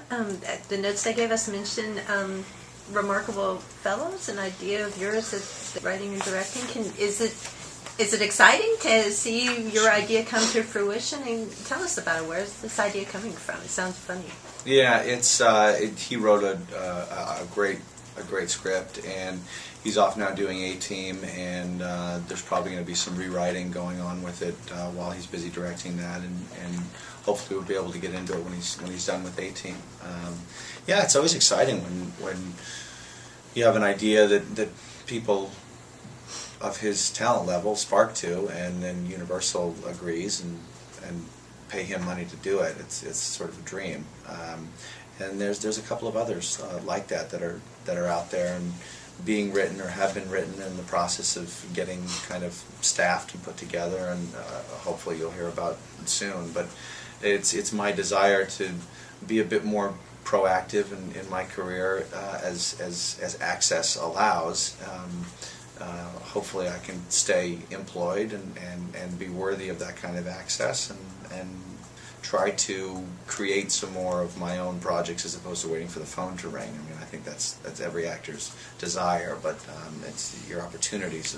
the notes they gave us mention Remarkable Fellows, an idea of yours that's writing and directing. Is it exciting to see your idea come to fruition? And tell us about it. Where's this idea coming from? It sounds funny. Yeah, he wrote a great script, and he's off now doing A-Team, and there's probably going to be some rewriting going on with it while he's busy directing that, and hopefully we'll be able to get into it when he's done with A-Team. Yeah, it's always exciting when you have an idea that people of his talent level spark to, and then Universal agrees and pay him money to do it. It's sort of a dream. And there's a couple of others like that are out there and being written or have been written, in the process of getting kind of staffed and put together, and hopefully you'll hear about it soon. But it's my desire to be a bit more proactive in my career as access allows. Hopefully I can stay employed and be worthy of that kind of access, and try to create some more of my own projects as opposed to waiting for the phone to ring. I mean, I think that's every actor's desire, but it's your opportunities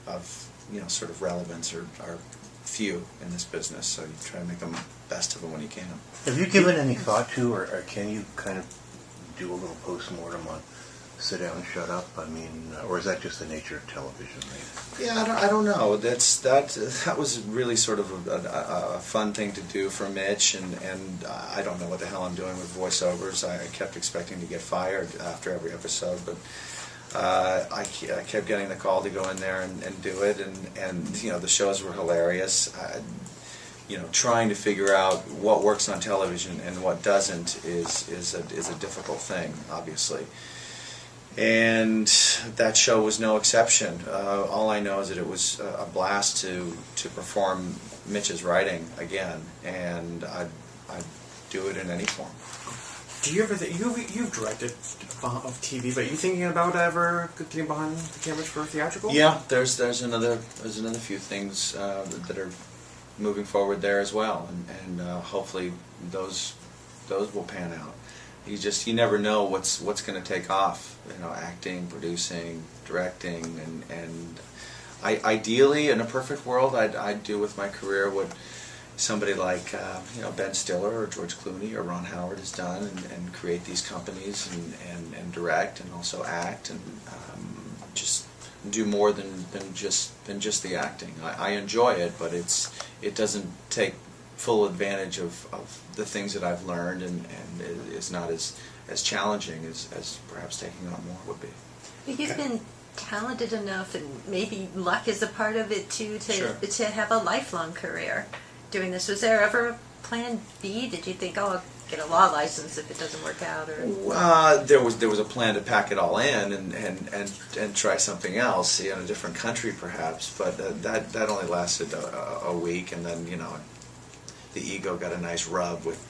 of sort of relevance are few in this business, so you try to make the best of them when you can. Have you given any thought to, or can you kind of do a little post-mortem on sit down and shut up? I mean, or is that just the nature of television? Yeah, I don't know. That was really sort of a fun thing to do for Mitch, and I don't know what the hell I'm doing with voiceovers. I kept expecting to get fired after every episode, but I kept getting the call to go in there and do it, and the shows were hilarious. Trying to figure out what works on television and what doesn't is a difficult thing, obviously. And that show was no exception. All I know is that it was a blast to perform Mitch's writing again, and I'd do it in any form. Do you ever you've directed of TV, but are you thinking about ever getting behind the cameras for theatrical? Yeah, there's another few things that are moving forward there as well, and hopefully those will pan out. You never know what's going to take off. Acting, producing, directing, and ideally, in a perfect world, I'd do with my career what somebody like Ben Stiller or George Clooney or Ron Howard has done, and create these companies and direct and also act, and just do more than just the acting. I enjoy it, but it doesn't take full advantage of the things that I've learned, and it's not as challenging as perhaps taking on more would be. You've been talented enough, and maybe luck is a part of it too, to have a lifelong career doing this. Was there ever a plan B? Did you think, I'll get a law license if it doesn't work out? Or there was a plan to pack it all in and try something else in a different country perhaps, but that only lasted a week, and then the ego got a nice rub with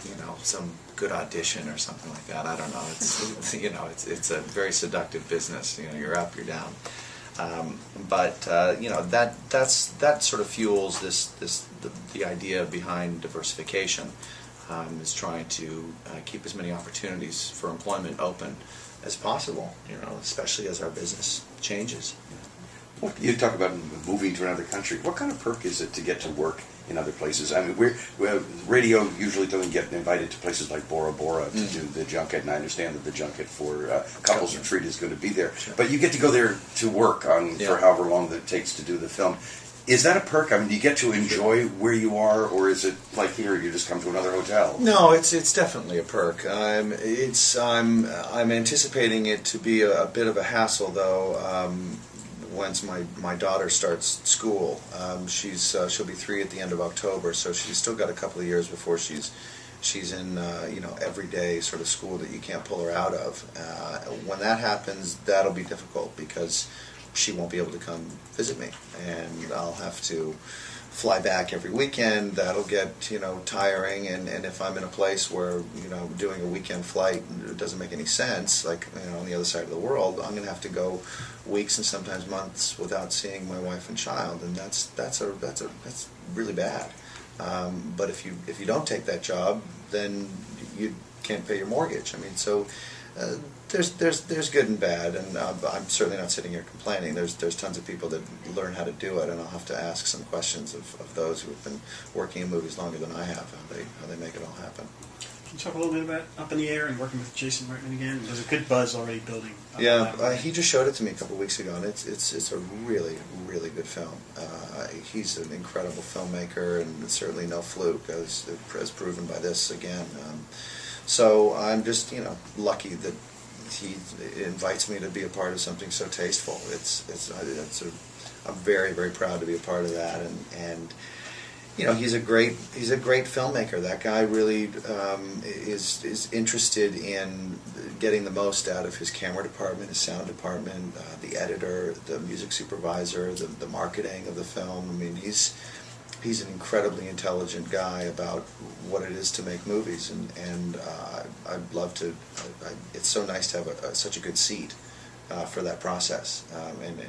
some good audition or something like that. I don't know. It's a very seductive business. You're up, you're down. But that sort of fuels the idea behind diversification, is trying to keep as many opportunities for employment open as possible. Especially as our business changes. Well, you talk about moving to another country. What kind of perk is it to get to work in other places? I mean, radio usually doesn't get invited to places like Bora Bora to do the junket, and I understand that the junket for Couples Retreat is going to be there. Sure. But you get to go there to work for however long it takes to do the film. Is that a perk? I mean, do you get to enjoy where you are, or is it like here, you just come to another hotel? No, it's definitely a perk. I'm anticipating it to be a bit of a hassle, though. Once my daughter starts school, she'll be 3 at the end of October, so she's still got a couple of years before she's in everyday sort of school that you can't pull her out of. When that happens, that'll be difficult because she won't be able to come visit me, and I'll have to fly back every weekend. That'll get tiring, and if I'm in a place where doing a weekend flight doesn't make any sense, like on the other side of the world, I'm going to have to go weeks and sometimes months without seeing my wife and child, and that's really bad. But if you don't take that job, then can't pay your mortgage. I mean, so there's good and bad, and I'm certainly not sitting here complaining. There's tons of people that learn how to do it, and I'll have to ask some questions of those who have been working in movies longer than I have, how they make it all happen. Can you talk a little bit about Up in the Air and working with Jason Bateman again? There's a good buzz already building. Yeah, he just showed it to me a couple of weeks ago, and it's a really, really good film. He's an incredible filmmaker, and certainly no fluke, as proven by this again. So I'm just, lucky that he invites me to be a part of something so tasteful. I'm very, very proud to be a part of that, and he's a great filmmaker. That guy really is interested in getting the most out of his camera department, his sound department, the editor, the music supervisor, the marketing of the film. I mean, he's an incredibly intelligent guy about what it is to make movies, and I'd love to. It's so nice to have such a good seat for that process, and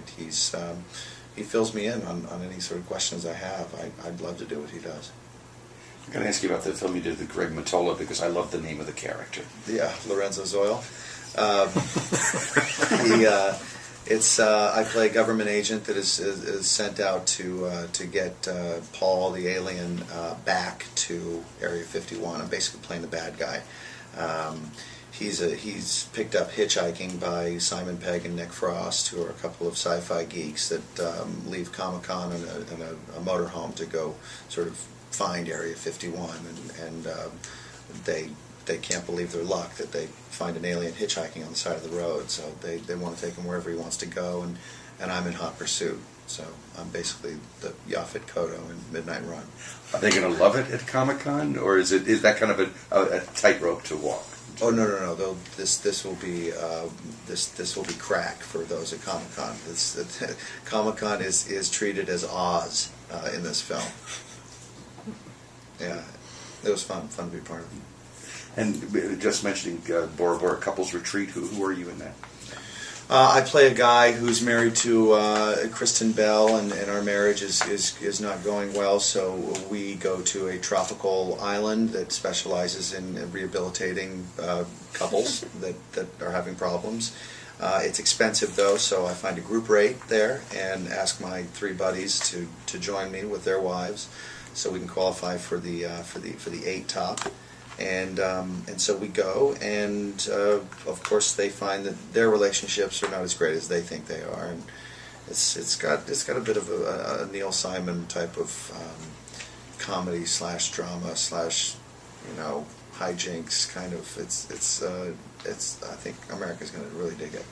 he fills me in on any sort of questions I have. I'd love to do what he does. I'm going to ask you about the film you did with Greg Mottola, because I love the name of the character. Yeah, Lorenzo Zoil. I play a government agent that is sent out to get Paul the alien back to Area 51. I'm basically playing the bad guy. He's picked up hitchhiking by Simon Pegg and Nick Frost, who are a couple of sci-fi geeks that leave Comic-Con in a motorhome to go sort of find Area 51, and they can't believe their luck that they find an alien hitchhiking on the side of the road. So they want to take him wherever he wants to go, and I'm in hot pursuit. So I'm basically the Yaphet Kotto in Midnight Run. Are they going to love it at Comic-Con, or is that kind of a tightrope to walk? Oh no! This will be this will be crack for those at Comic-Con. Comic-Con is treated as Oz in this film. Yeah, it was fun to be part of. And just mentioning Bora Bora Couples Retreat, who are you in that? I play a guy who's married to Kristen Bell, and our marriage is not going well, so we go to a tropical island that specializes in rehabilitating couples that are having problems. It's expensive though, so I find a group rate there and ask my 3 buddies to join me with their wives, so we can qualify for the 8 top. And so we go, and of course they find that their relationships are not as great as they think they are, and it's got a bit of a Neil Simon type of comedy / drama / hijinks kind of. It's I think America's going to really dig it.